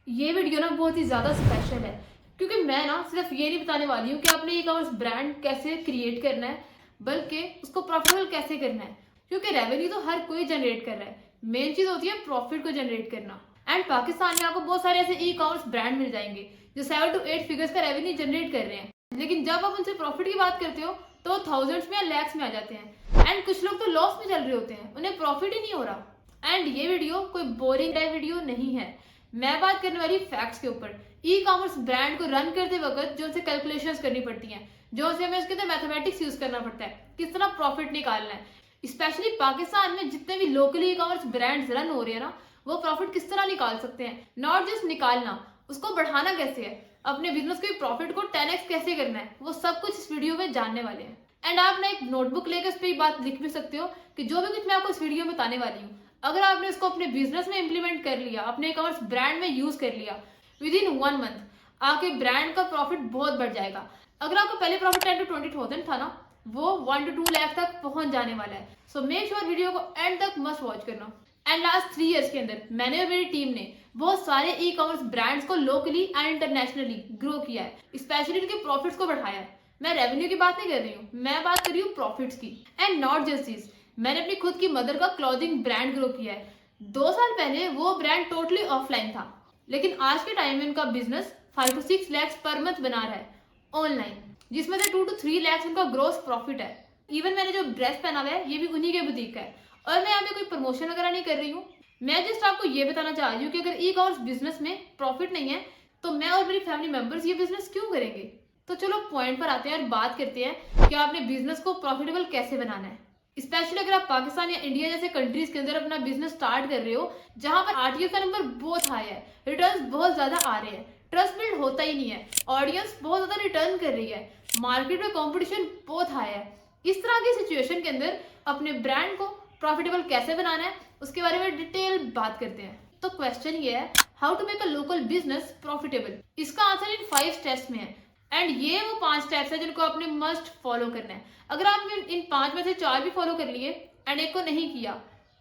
ये वीडियो ना बहुत ही ज़्यादा स्पेशल है क्योंकि मैं ना सिर्फ ये नहीं बताने वाली हूँ कि आपने ई कॉमर्स ब्रांड कैसे क्रिएट करना है, बल्कि उसको प्रॉफिटेबल कैसे करना है। क्योंकि रेवेन्यू तो हर कोई जनरेट कर रहा है, मेन चीज़ होती है प्रॉफिट को जनरेट करना। एंड पाकिस्तान में आपको बहुत सारे ऐसे ई कॉमर्स ब्रांड मिल जाएंगे जो 7 to 8 फिगर्स का रेवेन्यू जनरेट कर रहे हैं, लेकिन जब आप उनसे प्रॉफिट की बात करते हो तो थाउजेंड्स में या लैक्स में आ जाते हैं। एंड कुछ लोग तो लॉस में चल रहे होते हैं, उन्हें प्रॉफिट ही नहीं हो रहा। एंड ये वीडियो कोई बोरिंग टाइप वीडियो नहीं है, मैं बात करने वाली फैक्ट्स के ऊपर। ई कॉमर्स ब्रांड को रन करते वक्त जो उनसे कैलकुलेशंस करनी पड़ती हैं, जो उसे हमें उसके अंदर मैथमेटिक्स यूज करना पड़ता है, किस तरह प्रॉफिट निकालना है। स्पेशली पाकिस्तान में जितने भी locally e commerce brands run हो रहे हैं ना, वो प्रॉफिट किस तरह निकाल सकते हैं। नॉट जस्ट निकालना, उसको बढ़ाना कैसे है, अपने बिजनेस के प्रॉफिट को 10x कैसे करना है, वो सब कुछ इस वीडियो में जानने वाले हैं। एंड आप ना एक नोटबुक लेकर उस पर बात लिख भी सकते हो कि जो भी कुछ मैं आपको इस वीडियो में बताने वाली हूँ, अगर आपने इसको अपने बिजनेस में इंप्लीमेंट कर लिया, अपने कॉमर्स ब्रांड में यूज कर लिया, विद इन 1 मंथ आपके ब्रांड का प्रॉफिट बहुत बढ़ जाएगा। अगर आपको पहले प्रॉफिट 10 to 20 थाउजेंड था ना, वो 1 to 2 लाख तक पहुंच जाने वाला है। सो मेक श्योर वीडियो को एंड तक मस्ट वॉच करना। एंड लास्ट 3 इयर्स के अंदर मैंने और मेरी टीम ने बहुत सारे ई कॉमर्स ब्रांड्स को लोकली एंड इंटरनेशनली ग्रो किया है, स्पेशली उनके प्रॉफिट्स को बढ़ाया है। मैं रेवेन्यू की बात नहीं कर रही हूँ, मैं बात कर रही हूँ प्रॉफिट्स की। एंड नॉट जस्ट दिस, मैंने अपनी खुद की मदर का क्लॉथिंग ब्रांड ग्रो किया है। 2 साल पहले वो ब्रांड टोटली ऑफलाइन था, लेकिन आज के टाइम में उनका business 5 to 6 lakh per month बना रहा है ऑनलाइन, जिसमें से 2 to 3 लाख उनका ग्रोस प्रॉफिट है। इवन मैंने जो ड्रेस पहना हुआ है ये भी उन्हीं के बुटीक का है। और मैं यहाँ पे कोई प्रमोशन वगैरह नहीं कर रही हूँ, मैं जस्ट आपको ये बताना चाह रही हूँ कि अगर ई कॉमर्स बिजनेस में प्रॉफिट नहीं है तो मैं और मेरी फैमिली मेंबर्स ये बिजनेस क्यों करेंगे। तो चलो पॉइंट पर आते हैं और बात करते हैं कि आपने बिजनेस को प्रॉफिटेबल कैसे बनाना है। स्पेशली अगर आप पाकिस्तान या इंडिया जैसे कंट्रीज के अंदर अपना बिजनेस स्टार्ट कर रहे हो, जहां पर आरटीओ का नंबर बहुत हाई है, रिटर्न्स बहुत ज्यादा आ रहे हैं, ट्रस्ट बिल्ड होता ही नहीं है, ऑडियंस बहुत ज्यादा रिटर्न कर रही है, मार्केट में कंपटीशन बहुत हाई है, इस तरह की सिचुएशन के अंदर अपने ब्रांड को प्रॉफिटेबल कैसे बनाना है उसके बारे में डिटेल बात करते हैं। तो क्वेश्चन ये है, how to make a local business profitable. इसका आंसर इन 5 स्टेप्स में है। एंड ये वो 5 स्टेप्स है जिनको आपने मस्ट फॉलो करना है। अगर आपने इन 5 में से 4 भी फॉलो कर लिए एंड एक को नहीं किया,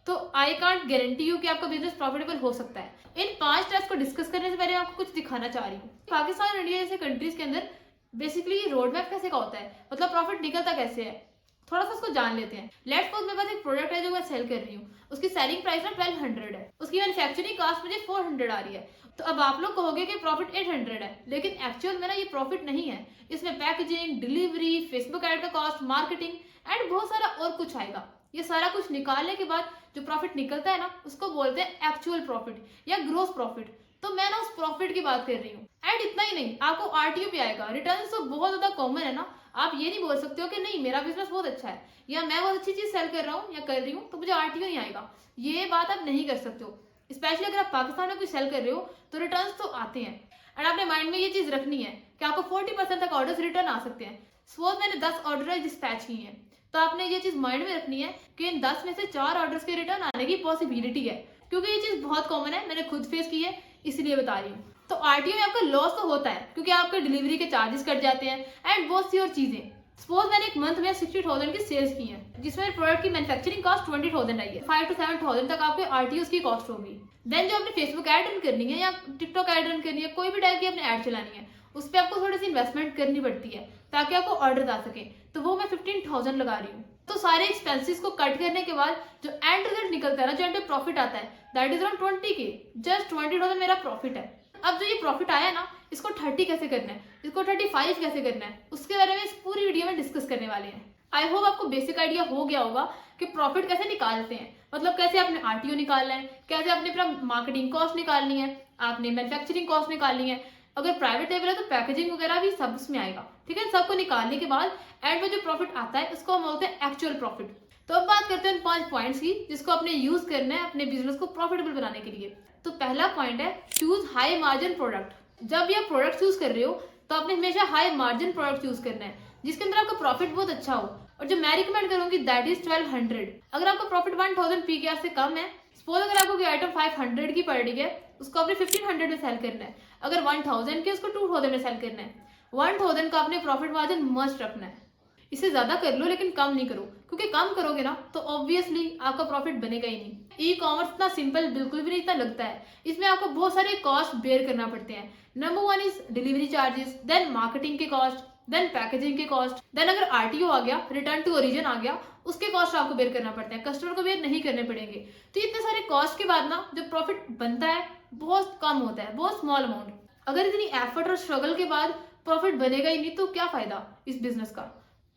तो आई कांट गारंटी यू कि आपका बिजनेस प्रॉफिटेबल हो सकता है। इन 5 स्टेप्स को डिस्कस करने से पहले मैं आपको कुछ दिखाना चाह रही हूँ। पाकिस्तान और इंडिया जैसे कंट्रीज के अंदर बेसिकली रोड मैप कैसे का होता है, मतलब प्रॉफिट निकलता कैसे है, थोड़ा सा उसको जान लेते हैं। लेट्स सपोज मेरे पास एक प्रोडक्ट है जो मैं सेल कर रही हूँ, उसकी सेलिंग प्राइस ना 1200 है, उसकी मैन्युफैक्चरिंग कॉस्ट मुझे 400 आ रही है। तो अब आप लोग कहोगे कि प्रॉफिट 800 है, लेकिन एक्चुअल में ना ये प्रॉफिट नहीं है। इसमें पैकेजिंग, डिलीवरी, फेसबुक ऐड का कॉस्ट, मार्केटिंग एंड बहुत सारा और कुछ आएगा। ये सारा कुछ निकालने के बाद जो प्रॉफिट निकलता है ना, उसको बोलते हैं एक्चुअल प्रॉफिट या ग्रोस प्रॉफिट। तो मैं ना उस प्रॉफिट की बात कर रही हूँ। एंड इतना ही नहीं, आपको आरटीओ भी आएगा। रिटर्न तो बहुत ज्यादा कॉमन है ना, आप ये नहीं बोल सकते हो कि नहीं मेरा बिजनेस बहुत अच्छा है या मैं बहुत अच्छी चीज सेल कर रहा हूँ या कर रही हूँ तो मुझे आरटीओ नहीं आएगा। ये बात आप नहीं कर सकते हो। स्पेशली अगर आप पाकिस्तान में कुछ सेल कर रहे हो तो रिटर्न तो आते हैं। एंड आपने माइंड में ये चीज रखनी है कि आपको 40% तक ऑर्डर रिटर्न आ सकते हैं। सपोज मैंने 10 ऑर्डर डिस्पैच किए हैं, तो आपने ये चीज माइंड में रखनी है कि इन 10 में से 4 ऑर्डर्स के रिटर्न आने की पॉसिबिलिटी है, क्योंकि ये चीज बहुत कॉमन है, मैंने खुद फेस की है इसलिए बता रही हूँ। तो आरटीओ में आपका लॉस तो होता है क्योंकि आपके डिलीवरी के चार्जेस कट जाते हैं एंड बहुत सी और चीजें। सपोज मैंने एक मंथ में 60,000 की सेल्स की है, जिसमें प्रोडक्ट की मैन्युफैक्चरिंग कॉस्ट 20,000 आई है, 5 to 7,000 तक आपके आरटीओ की कॉस्ट होगी। देन जो आपने फेसबुक ऐड रन करनी है या टिकटॉक ऐड रन करनी है, कोई भी टाइप की आपने ऐड चलानी है, उस पर आपको थोड़ी सी इन्वेस्टमेंट करनी पड़ती है ताकि आपको ऑर्डर आ सके। तो वो मैं 15,000 लगा रही हूँ। तो सारे एक्सपेंसेस को कट करने के बाद जो एंड रिजल्ट निकलता है ना, जो एंड पे प्रॉफिट आता है, that is around 20K। Just 20,000 मेरा प्रॉफिट है। अब जो ये प्रॉफिट आया ना, इसको 30 कैसे करना है, इसको 35 कैसे करना है, उसके बारे में इस पूरी वीडियो में डिस्कस करने वाले हैं। आई होप आपको बेसिक आइडिया हो गया होगा कि प्रॉफिट कैसे निकालते हैं, मतलब कैसे आपने आरटीओ निकालना है, कैसे आपने अपना मार्केटिंग कॉस्ट निकालनी है, आपने मैन्युफैक्चरिंग कॉस्ट निकालनी है। अगर प्राइवेट लेवल है तो पैकेजिंग वगैरह भी सब उसमें आएगा, ठीक है। सबको निकालने के बाद एंड में जो प्रॉफिट आता है उसको हम बोलते हैं एक्चुअल प्रॉफिट। तो अब बात करते हैं 5 पॉइंट्स की जिसको आपने यूज करना है अपने बिजनेस को प्रॉफिटेबल बनाने के लिए। तो पहला पॉइंट है, चूज हाई मार्जिन प्रोडक्ट। जब भी आप प्रोडक्ट चूज कर रहे हो तो आपने हमेशा हाई मार्जिन प्रोडक्ट चूज करना है जिसके अंदर आपका प्रॉफिट बहुत अच्छा हो। और जो मैं रिकमेंड करूंगी दैट इज 1200। अगर आपका प्रॉफिट 1000 पीकेआर से कम है, सपोज अगर आपको कोई आइटम 500 की पड़ रही है, उसको आपने 1500 में सेल करना है। अगर 1000 की उसको 2000 में सेल करना है। 1000 का आपने प्रॉफिट मार्जिन मस्ट रखना है। इससे ज्यादा कर लो लेकिन कम नहीं करो, क्योंकि कम करोगे ना तो ऑब्वियसली आपका प्रॉफिट बनेगा ही नहीं। ई कॉमर्स इतना सिंपल बिल्कुल भी नहीं इतना लगता है। इसमें आपको बहुत सारे कॉस्ट बेयर करना पड़ते हैं। Number 1 is delivery charges, then marketing के कॉस्ट, देन पैकेजिंग के कॉस्ट, देन अगर आरटीओ आ गया, रिटर्न टू ओरिजिन आ गया, उसके कॉस्ट आपको बेयर करना पड़ता है, कस्टमर को बेयर नहीं करने पड़ेंगे। तो इतने सारे कॉस्ट के बाद ना जो प्रॉफिट बनता है बहुत कम होता है, बहुत स्मॉल अमाउंट। अगर इतनी एफर्ट और स्ट्रगल के बाद प्रॉफिट बनेगा ही नहीं तो क्या फायदा इस बिजनेस का।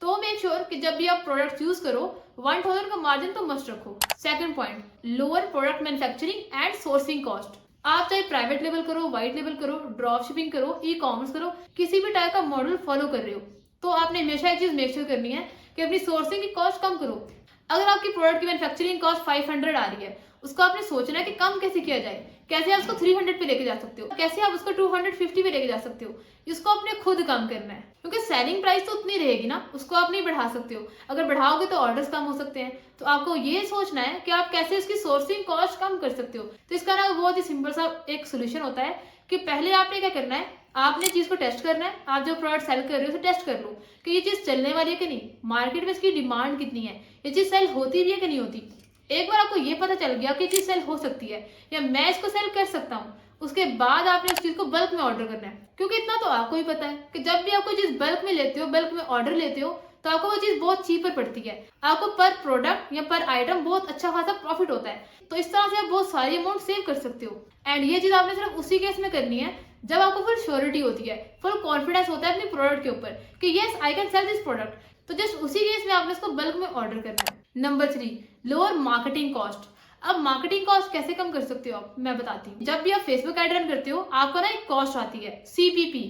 तो मेक श्योर कि जब भी आप प्रोडक्ट यूज करो 1000 का मार्जिन तो मस्ट रखो। Second point, lower product manufacturing and sourcing cost. आप चाहे प्राइवेट लेवल करो, वाइट लेवल करो, ड्रॉप शिपिंग करो, ई कॉमर्स करो, किसी भी टाइप का मॉडल फॉलो कर रहे हो तो आपने हमेशा एक चीज मेक श्योर करनी है कि अपनी सोर्सिंग की कॉस्ट कम करो। अगर आपकी प्रोडक्ट की मैन्युफैक्चरिंग कॉस्ट 500 आ रही है, उसको आपने सोचना है कि कम कैसे किया जाए, कैसे आप उसको 300 पे लेके जा सकते हो, कैसे आप उसको 250 पे लेके जा सकते हो, इसको आपने खुद कम करना है। क्योंकि सेलिंग प्राइस तो उतनी रहेगी ना, उसको आप नहीं बढ़ा सकते हो। अगर बढ़ाओगे तो ऑर्डर्स कम हो सकते हैं। तो आपको ये सोचना है कि आप कैसे इसकी सोर्सिंग कॉस्ट कम कर सकते हो। तो इसका ना बहुत ही सिंपल सा एक सोल्यूशन होता है कि पहले आपने क्या करना है, आपने चीज को टेस्ट करना है। आप जो प्रोडक्ट सेल कर रहे हो उसे टेस्ट कर लो कि ये चीज चलने वाली है कि नहीं, मार्केट में इसकी डिमांड कितनी है, ये चीज सेल होती भी है कि नहीं होती। एक बार आपको ये पता चल गया कि चीज सेल हो सकती है या मैं इसको सेल कर सकता हूँ, उसके बाद आपने उस चीज को बल्क में ऑर्डर करना है। क्योंकि इतना तो आपको ही पता है कि जब भी आप कोई चीज बल्क में लेते हो, बल्क में ऑर्डर लेते हो, तो आपको वो चीज बहुत चीपर पड़ती है। आपको पर प्रोडक्ट या पर आइटम बहुत अच्छा खासा प्रॉफिट होता है। तो इस तरह से आप बहुत सारी अमाउंट सेव कर सकते हो। एंड ये चीज आपने सिर्फ उसी केस में करनी है जब आपको फुल श्योरिटी होती है, फुल कॉन्फिडेंस होता है अपने प्रोडक्ट के ऊपर कि yes I can sell this product. तो जस्ट उसी केस में आपने इसको बल्क में ऑर्डर करना है। Number 3, lower marketing cost. अब मार्केटिंग कॉस्ट कैसे कम कर सकते हो आप, मैं बताती हूँ। जब भी आप फेसबुक एड रन करते हो आपको ना एक कॉस्ट आती है, CPP,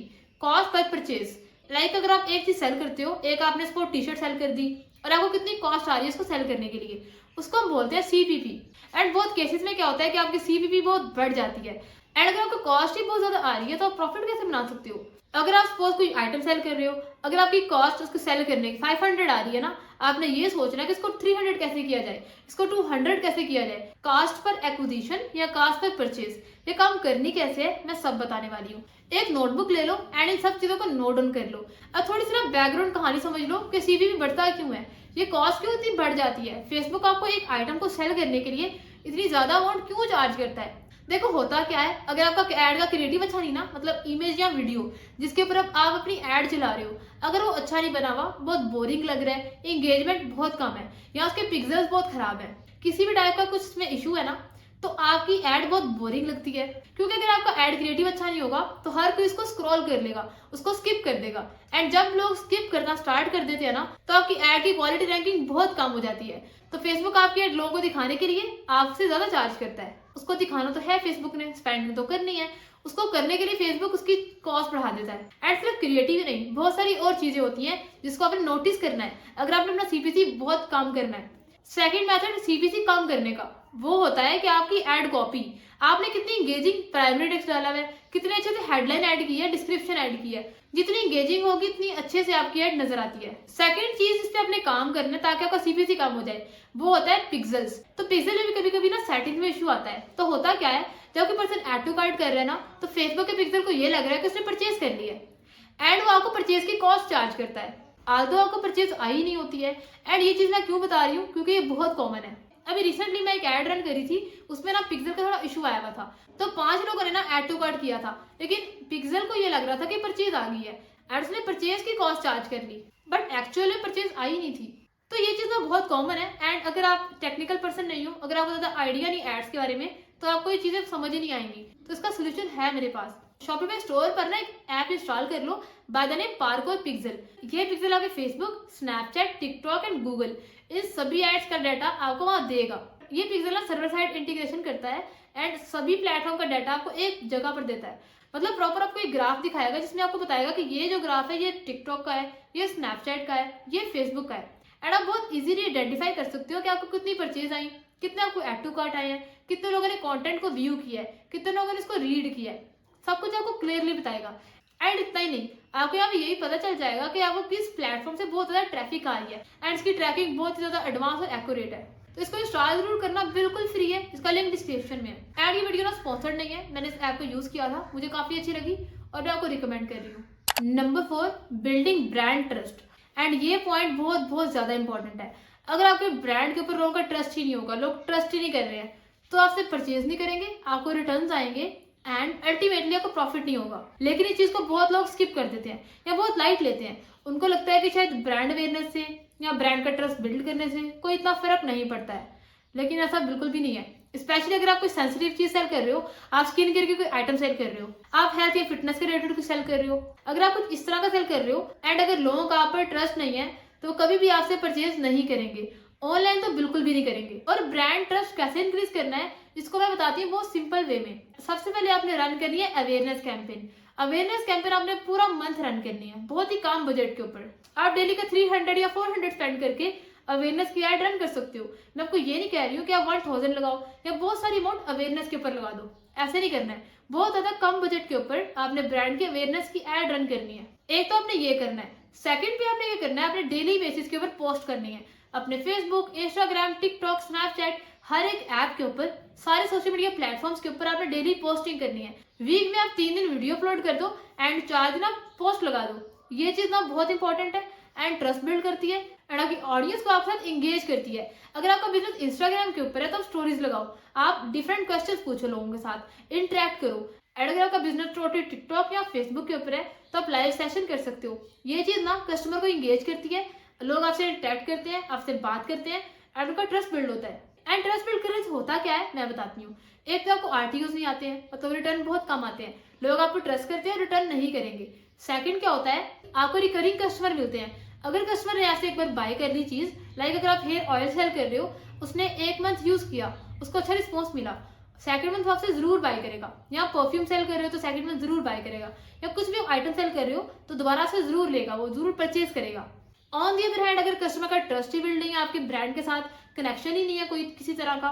cost per purchase. Like अगर आप एक चीज सेल करते हो, एक आपने इसको टी शर्ट सेल कर दी और आपको कितनी कॉस्ट आ रही है इसको सेल करने के लिए, उसको हम बोलते हैं CPP। एंड बहुत केसेस में क्या होता है कि आपकी CPP बहुत बढ़ जाती है। एंड अगर आपको कॉस्ट ही बहुत ज्यादा आ रही है तो आप प्रॉफिट कैसे बना सकते हो। अगर आप सपोज कोई आइटम सेल कर रहे हो, अगर आपकी कॉस्ट उसको सेल करने की 500 आ रही है ना, आपने ये सोचना है कि इसको 300 कैसे किया जाए, इसको 200 कैसे किया जाए। कास्ट पर एक्विजिशन या कास्ट पर परचेज, ये काम करनी कैसे है मैं सब बताने वाली हूँ। एक नोटबुक ले लो एंड इन सब चीजों को नोट डाउन कर लो। अब थोड़ी सी ना बैकग्राउंड कहानी समझ लो कि CPP बढ़ता क्यों है, ये कॉस्ट क्यों इतनी बढ़ जाती है, फेसबुक आपको एक आइटम को सेल करने के लिए इतनी ज्यादा अमाउंट क्यों चार्ज करता है। देखो होता क्या है, अगर आपका एड का क्रिएटिव अच्छा नहीं ना, मतलब इमेज या वीडियो जिसके ऊपर आप अपनी एड चला रहे हो, अगर वो अच्छा नहीं बना हुआ, बहुत बोरिंग लग रहा है, एंगेजमेंट बहुत कम है या उसके पिक्सल्स बहुत खराब है, किसी भी टाइप का कुछ इसमें इशू है ना, तो आपकी एड बहुत बोरिंग लगती है। क्योंकि अगर आपका एड क्रिएटिव अच्छा नहीं होगा तो हर कोई इसको स्क्रॉल कर लेगा, उसको स्किप कर देगा। एंड जब लोग स्किप करना स्टार्ट कर देते हैं ना, तो आपकी एड की क्वालिटी रैंकिंग बहुत कम हो जाती है। तो फेसबुक आपकी एड लोगों को दिखाने के लिए आपसे ज्यादा चार्ज करता है। उसको दिखाना तो है फेसबुक ने, स्पेंडिंग तो करनी है, उसको करने के लिए फेसबुक उसकी कॉस्ट बढ़ा देता है। एंड सिर्फ क्रिएटिव नहीं, बहुत सारी और चीजें होती हैं जिसको आपने नोटिस करना है अगर आपने अपना CPC बहुत कम करना है। सेकंड मेथड CPC कम करने का वो होता है कि आपकी एड कॉपी, आपने कितनी इंगेजिंग प्राइमरी टेक्स्ट डाला है, कितने अच्छे से हेडलाइन ऐड की है, डिस्क्रिप्शन ऐड की है, जितनी इंगेजिंग होगी इतनी अच्छे से आपकी एड नजर आती है। सेकंड चीज इस पे आपने काम करना है ताकि आपका CPC कम हो जाए, वो होता है पिक्सल्स। तो पिक्सल में भी कभी कभी ना सेटिंग में इशू आता है। तो होता क्या है, जब कोई पर्सन ऐड टू कार्ट कर रहा है ना, तो फेसबुक के पिक्सल को ये लग रहा है कि उसने परचेज कर लिया है एंड वो आपको परचेज की कॉस्ट चार्ज करता है, आल्दो आपको परचेज आई नहीं होती है। एंड ये चीज मैं क्यों बता रही हूँ, क्योंकि ये बहुत कॉमन है। अभी रिसेंटली मैं एक एड रन करी थी, उसमें ना पिक्सल का थोड़ा इशू आया हुआ था, तो 5 लोगों ने ना ऐड टू कार्ट किया था, लेकिन पिक्सल को ये लग रहा था कि परचेज आ गई है एंड उसने परचेज की कॉस्ट चार्ज कर ली, बट एक्चुअली परचेज आई नहीं थी। तो ये चीज ना बहुत कॉमन है। एंड अगर आप टेक्निकल पर्सन नहीं हो, अगर आपको ज्यादा आइडिया नहीं एड्स के बारे में, तो आपको ये चीजें समझ ही नहीं आएंगी। तो इसका सोल्यूशन है मेरे पास। शॉपिफाई स्टोर पर ना एक ऐप इंस्टॉल कर लो by the name Parkour Pixel. ये पिक्सल आपके Facebook, Snapchat, TikTok and Google इन सभी एड्स का डाटा आपको वहां देगा। ये पिक्सल ना सर्वर साइड इंटीग्रेशन करता है एंड सभी प्लेटफॉर्म का डाटा आपको एक जगह पर देता है। मतलब प्रॉपर आपको एक ग्राफ दिखाएगा जिसमें आपको बताएगा कि ये जो ग्राफ है ये टिकटॉक का है, ये स्नैपचैट का है, ये फेसबुक का है। एंड आप बहुत इजीली आइडेंटिफाई कर सकते हो कि आपको कितनी परचेज आई, कितने आपको ऐड टू कार्ट आए हैं, कितने लोगों ने कंटेंट को व्यू किया है, कितने लोगों ने इसको रीड किया है, सब कुछ आपको क्लियरली बताएगा। एंड इतना ही नहीं, आपको यहाँ पे यही पता चल जाएगा कि आपको किस प्लेटफॉर्म से बहुत ज्यादा ट्रैफिक आ रही है एंड इसकी ट्रैकिंग बहुत ही ज्यादा एडवांस और एक्यूरेट है। तो इसको इंस्टॉल जरूर करना, बिल्कुल फ्री है, इसका लिंक डिस्क्रिप्शन में है। एंड ये वीडियो ना स्पॉन्सर्ड नहीं है, मैंने इस ऐप को यूज किया था, मुझे काफी अच्छी लगी और मैं आपको रिकमेंड कर रही हूँ। Number 4, building brand trust. And ये पॉइंट बहुत बहुत ज्यादा इंपॉर्टेंट है। अगर आपके ब्रांड के ऊपर लोगों का ट्रस्ट ही नहीं होगा, लोग ट्रस्ट ही नहीं कर रहे हैं, तो आपसे परचेज नहीं करेंगे, आपको रिटर्न्स आएंगे एंड अल्टीमेटली आपको प्रॉफिट नहीं होगा। लेकिन इस चीज को बहुत लोग स्किप कर देते हैं या बहुत लाइट लेते हैं। उनको लगता है कि शायद ब्रांड अवेयरनेस से या ब्रांड का ट्रस्ट बिल्ड करने से कोई इतना फर्क नहीं पड़ता है, लेकिन ऐसा बिल्कुल भी नहीं है। स्पेशली अगर आप कोई सेंसिटिव चीज सेल कर रहे हो, आप स्किन केयर की कोई आइटम सेल कर रहे हो, आप हेल्थ या फिटनेस के रिलेटेड कुछ सेल कर रहे हो, अगर आप कुछ इस तरह का सेल कर रहे हो एंड अगर लोगों का आप पर ट्रस्ट नहीं है तो कभी भी आपसे परचेज नहीं करेंगे, ऑनलाइन तो बिल्कुल भी नहीं करेंगे। और ब्रांड ट्रस्ट कैसे इंक्रीज करना है इसको मैं बताती हूँ बहुत सिंपल वे में। सबसे पहले आपने रन करनी है अवेयरनेस कैंपेन। अवेयरनेस कैंपेन आपने पूरा मंथ रन करनी है, बहुत ही कम बजट के ऊपर। आप डेली का 300 या 400 स्पेंड करके अवेयरनेस की एड रन कर सकते हो। मैं आपको ये नहीं कह रही हूँ कि आप 1000 लगाओ या बहुत सारी अमाउंट अवेयरनेस के ऊपर लगा दो, ऐसे नहीं करना है। बहुत ज्यादा कम बजट के ऊपर आपने ब्रांड की अवेयरनेस की एड रन करनी है। एक तो आपने ये करना है। सेकंड पे आपने ये करना है, अपने डेली बेसिस के ऊपर पोस्ट करनी है अपने फेसबुक, इंस्टाग्राम, टिकटॉक, स्नैपचैट, हर एक ऐप के ऊपर, सारे सोशल मीडिया प्लेटफॉर्म्स के ऊपर आपने डेली पोस्टिंग करनी है। वीक में आप 3 दिन वीडियो अपलोड कर दो एंड 4 दिन आप पोस्ट लगा दो। ये चीज ना बहुत इंपॉर्टेंट है एंड ट्रस्ट बिल्ड करती है एंड आपकी ऑडियंस को आपके साथ एंगेज करती है। अगर आपका बिजनेस इंस्टाग्राम के ऊपर है तो आप स्टोरीज लगाओ, आप डिफरेंट क्वेश्चंस पूछो लोगों के साथ, इंटरेक्ट करो। एंड अगर आपका बिजनेस टोटली टिकटॉक या फेसबुक के ऊपर है तो आप लाइव सेशन कर सकते हो। ये चीज ना कस्टमर को एंगेज करती है, लोग आपसे इंटरेक्ट करते हैं, आपसे बात करते हैं एंड उनका ट्रस्ट बिल्ड होता है। एंड ट्रस्ट बिल्ड करने से होता क्या है मैं बताती हूँ। एक तो आपको आरटीओस नहीं आते हैं, मतलब रिटर्न बहुत कम आते हैं, लोग आपको ट्रस्ट करते हैं, रिटर्न नहीं करेंगे। सेकंड क्या होता है, आपको रिकरिंग कस्टमर मिलते हैं। अगर कस्टमर ने ऐसे एक बार बाय कर ली चीज, लाइक अगर आप हेयर ऑयल सेल कर रहे हो, उसने 1 मंथ यूज किया, उसको अच्छा रिस्पॉन्स मिला, सेकंड मंथ आपसे जरूर बाय करेगा। या परफ्यूम सेल कर रहे हो तो सेकंड मंथ जरूर बाय करेगा, या कुछ भी आइटम सेल कर रहे हो तो दोबारा से जरूर लेगा, वो जरूर परचेज करेगा। ऑन दी अदर हैंड अगर कस्टमर का ट्रस्ट ही बिल्ड नहीं है, आपके ब्रांड के साथ कनेक्शन ही नहीं है कोई किसी तरह का,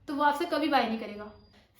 तो वो आपसे कभी बाय नहीं करेगा।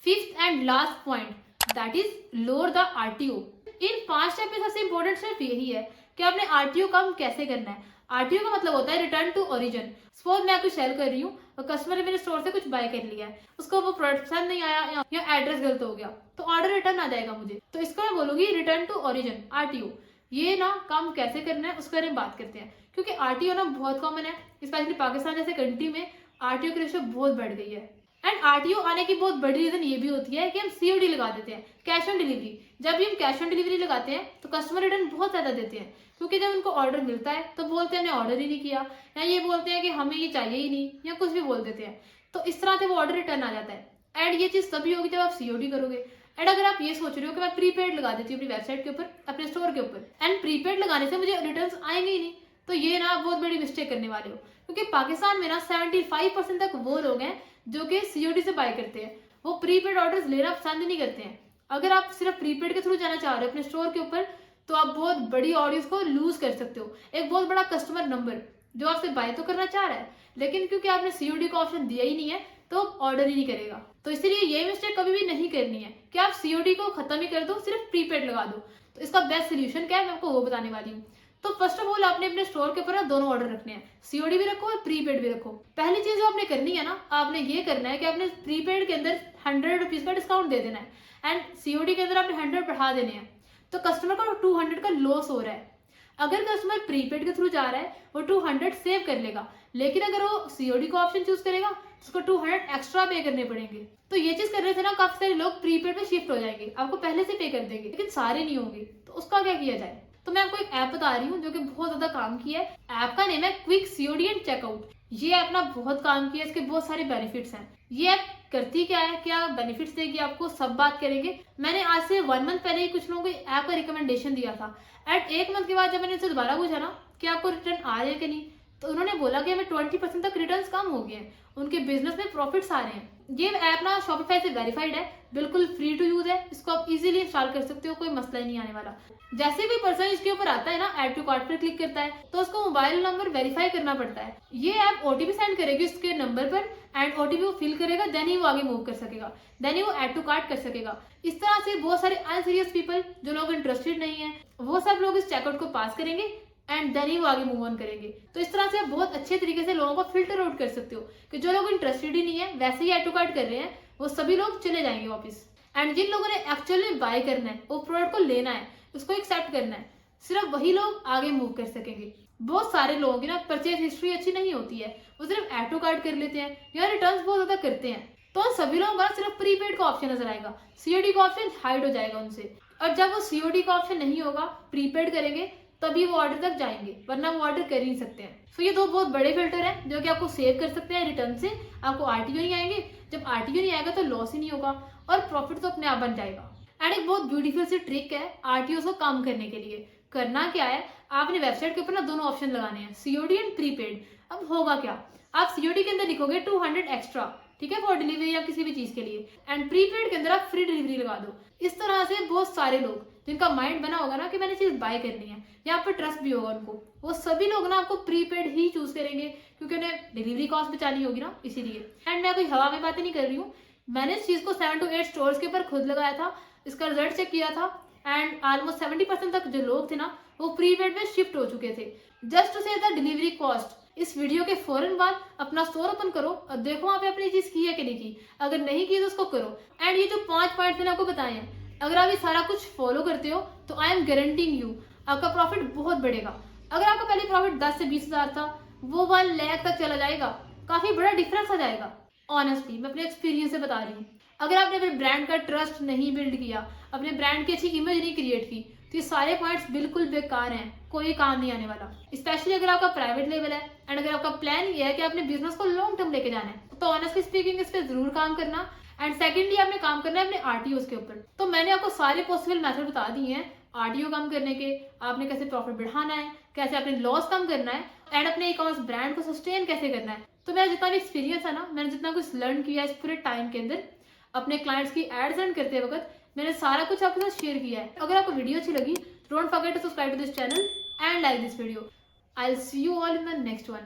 Fifth and last point, that is lower the RTO. In 5 step में सबसे इंपॉर्टेंट सिर्फ यही है कि आपने आरटीओ कम कैसे करना है। आरटीओ का मतलब होता है रिटर्न टू ओरिजिन। सपोज मैं कुछ सेल कर रही हूँ और कस्टमर ने मेरे स्टोर से कुछ बाय कर लिया है, उसको वो प्रोडक्ट पसंद नहीं आया या एड्रेस गलत हो गया, तो ऑर्डर रिटर्न आ जाएगा मुझे, तो इसको मैं बोलूंगी रिटर्न टू ओरिजिन, आरटीओ। ये ना काम कैसे करना है उसके बारे में बात करते हैं, क्योंकि आरटीओ ना बहुत कॉमन है, स्पेशली पाकिस्तान जैसे कंट्री में आरटीओ की रेशियो बहुत बढ़ गई है। एंड आरटीओ आने की बहुत बड़ी रीजन ये भी होती है कि हम सीओडी लगा देते हैं, कैश ऑन डिलीवरी। जब भी हम कैश ऑन डिलीवरी लगाते हैं तो कस्टमर रिटर्न बहुत ज्यादा देते हैं, क्योंकि जब उनको ऑर्डर मिलता है तो बोलते हैं हमने ऑर्डर ही नहीं किया, या ये बोलते हैं कि हमें ये चाहिए ही नहीं, या कुछ भी बोल देते हैं, तो इस तरह से वो ऑर्डर रिटर्न आ जाता है। एंड ये चीज तभी होगी जब आप सीओडी करोगे। एंड अगर आप ये सोच रहे हो कि मैं प्रीपेड लगा देती हूँ अपनी वेबसाइट के ऊपर, अपने स्टोर के ऊपर, एंड प्रीपेड लगाने से मुझे रिटर्न आएंगे ही नहीं, तो ये ना बहुत बड़ी मिस्टेक करने वाले हो। क्योंकि पाकिस्तान में ना 75% तक वो लोग हैं जो कि सीओडी से बाय करते हैं, वो प्रीपेड ऑर्डर्स लेना पसंद नहीं करते हैं। अगर आप सिर्फ प्रीपेड के थ्रू जाना चाह रहे हो अपने स्टोर के ऊपर, तो आप बहुत बड़ी ऑडियंस को लूज कर सकते हो, एक बहुत बड़ा कस्टमर नंबर जो आपसे बाय तो करना चाह रहा है, लेकिन क्योंकि आपने सीओडी का ऑप्शन दिया ही नहीं है तो ऑर्डर ही नहीं करेगा। तो इसलिए ये मिस्टेक कभी भी नहीं करनी है कि आप सीओडी को खत्म ही कर दो, सिर्फ प्रीपेड लगा दो। तो इसका बेस्ट सोल्यूशन क्या है मैं आपको वो बताने वाली हूँ। तो फर्स्ट ऑफ ऑल आपने अपने स्टोर के ऊपर दोनों ऑर्डर रखने हैं, सीओडी भी रखो और प्रीपेड भी रखो। पहली चीज जो आपने करनी है ना, आपने ये करना है कि आपने प्रीपेड के अंदर 100 रुपीज का डिस्काउंट दे देना है एंड सीओडी के अंदर आपने 100 बढ़ा देने हैं, तो कस्टमर को 200 का लॉस हो रहा है। अगर कस्टमर प्रीपेड के थ्रू जा रहा है वो 200 सेव कर लेगा, लेकिन अगर वो सीओडी का ऑप्शन चूज करेगा तो उसको 200 एक्स्ट्रा पे करने पड़ेंगे। तो ये चीज करने से ना काफी सारे लोग प्रीपेड पे शिफ्ट हो जाएंगे, आपको पहले से पे कर देंगे, लेकिन सारे नहीं होंगे। तो उसका क्या किया जाए, तो मैं आपको एक ऐप बता रही हूँ जो कि बहुत ज्यादा काम की है। ऐप का नेम है क्विक सीओडी एंड चेकआउट। ये ऐप ना बहुत काम की है, इसके बहुत सारे बेनिफिट्स हैं। ये ऐप करती क्या है, क्या बेनिफिट्स देगी आपको, सब बात करेंगे। मैंने आज से 1 मंथ पहले ही कुछ लोगों को ऐप का रिकमेंडेशन दिया था एंड 1 मंथ के बाद जब मैंने इनसे दोबारा पूछा ना कि आपको रिटर्न आ रहे हैं कि नहीं, तो उन्होंने बोला कि हमें 20% तक रिटर्न कम हो गए हैं, उनके बिजनेस में प्रॉफिट्स आ रहे हैं। ये ऐप ना शॉपिफाई से वेरीफाइड है, बिल्कुल फ्री टू यूज है, इसको आप इजीली इंस्टॉल कर सकते हो, कोई मसला ही नहीं आने वाला। जैसे कोई पर्सन इसके ऊपर आता है ना, ऐड टू कार्ट पर क्लिक करता है तो उसको मोबाइल नंबर वेरीफाई करना पड़ता है। ये ऐप ओटीपी सेंड करेगी उसके नंबर पर एंड ओटीपी वो फिल करेगा, देन ही वो आगे मूव कर सकेगा, देन ही वो ऐड टू कार्ट कर सकेगा। इस तरह से बहुत सारे अनसीरियस पीपल जो लोग इंटरेस्टेड नहीं है वो सब लोग इस चेकआउट को पास करेंगे एंड देन ही वो आगे मूव ऑन करेंगे। तो इस तरह से आप बहुत अच्छे तरीके से लोगों को फिल्टर आउट कर सकते हो कि जो लोग इंटरेस्टेड ही नहीं है वैसे ही ऐड टू कार्ट कर रहे हैं, वो सभी लोग चले जाएंगे वापस। एंड जिन लोगों ने एक्चुअली बाय करना है, वो प्रोडक्ट को लेना है, उसको एक्सेप्ट करना है, सिर्फ वही लोग आगे मूव कर सकेंगे। बहुत सारे लोगों की ना परचेज हिस्ट्री अच्छी नहीं होती है, वो सिर्फ ऐड टू कार्ट कर लेते हैं या रिटर्न्स बहुत ज्यादा करते हैं। तो उन सभी लोगों का सिर्फ प्रीपेड का ऑप्शन नजर आएगा, सीओडी का ऑप्शन हाइड हो जाएगा उनसे। और जब वो सीओडी का ऑप्शन नहीं होगा, प्रीपेड करेंगे तभी वो ऑर्डर तक जाएंगे, वरना वो ऑर्डर कर ही नहीं सकते हैं। तो ये दो बहुत बड़े फिल्टर हैं जो कि आपको सेव कर सकते हैं रिटर्न से। आपको आरटीओ नहीं आएंगे, जब आरटीओ नहीं आएगा तो लॉस ही नहीं होगा और प्रॉफिट तो अपने आप बन जाएगा। एंड एक बहुत ब्यूटीफुल सी ट्रिक है आरटीओ को कम करने के लिए। करना क्या है, आपने वेबसाइट के ऊपर ना दोनों ऑप्शन लगाने हैं, सीओडी एंड प्रीपेड। अब होगा क्या, आप सीओडी के अंदर लिखोगे 200 एक्स्ट्रा, ठीक है, फॉर डिलीवरी या किसी भी चीज के लिए, एंड प्रीपेड के अंदर आप फ्री डिलीवरी लगा दो। इस तरह से बहुत सारे लोग जिनका माइंड बना होगा ना कि मैंने चीज बाय करनी है, यहाँ पर ट्रस्ट भी होगा उनको, वो सभी लोग ना आपको प्रीपेड ही चूज करेंगे क्योंकि उन्हें डिलीवरी कॉस्ट बचानी होगी ना, इसीलिए। एंड मैं कोई हवा में बातें नहीं कर रही हूँ, मैंने इस चीज को 7 to 8 स्टोर्स के ऊपर खुद लगाया था, इसका रिजल्ट चेक किया था एंड ऑलमोस्ट 70% तक जो लोग थे ना वो प्रीपेड में शिफ्ट हो चुके थे। जस्ट टू से द डिलीवरी कॉस्ट, इस वीडियो के फौरन बाद अपना स्टोर ओपन करो और देखो वहाँ पे अपनी चीज की है कि नहीं की, अगर नहीं की तो उसको करो। एंड ये जो 5 पॉइंट मैंने आपको बताए हैं, अगर आप ये सारा कुछ फॉलो करते हो तो आई एम गारंटिंग यू आपका प्रॉफिट बहुत बढ़ेगा। अगर आपका पहले प्रॉफिट 10 से 20 हजार था, वो 1 लाख तक चला जाएगा, काफी बड़ा डिफरेंस आ जाएगा। ऑनेस्टली मैं अपने एक्सपीरियंस से बता रही हूँ। अगर आपने अपने ब्रांड का ट्रस्ट नहीं बिल्ड किया, अपने ब्रांड की अच्छी इमेज नहीं क्रिएट की, तो ये सारे पॉइंट्स बिल्कुल बेकार हैं, कोई काम नहीं आने वाला। स्पेशली अगर आपका प्राइवेट लेवल है एंड अगर आपका प्लान ये है कि अपने बिजनेस को लॉन्ग टर्म लेके जाना है, तो ऑनेस्टली स्पीकिंग इस पर जरूर काम करना। एंड सेकेंडली आपने काम करना है अपने आरटीओ के ऊपर। तो मैंने आपको सारे पॉसिबल मेथड बता दिए हैं आरटीओ कम करने के, आपने कैसे प्रॉफिट बढ़ाना है, कैसे अपने लॉस कम करना है एंड अपने ई कॉमर्स ब्रांड को सस्टेन कैसे करना है। तो मेरा जितना भी एक्सपीरियंस है ना, मैंने जितना कुछ लर्न किया इस पूरे टाइम के अंदर अपने क्लाइंट्स की एड्स रन करते वक्त, मैंने सारा कुछ आपके साथ शेयर किया है। अगर आपको वीडियो अच्छी लगी, don't forget to subscribe to this channel and like this video. I will see you all in the next one.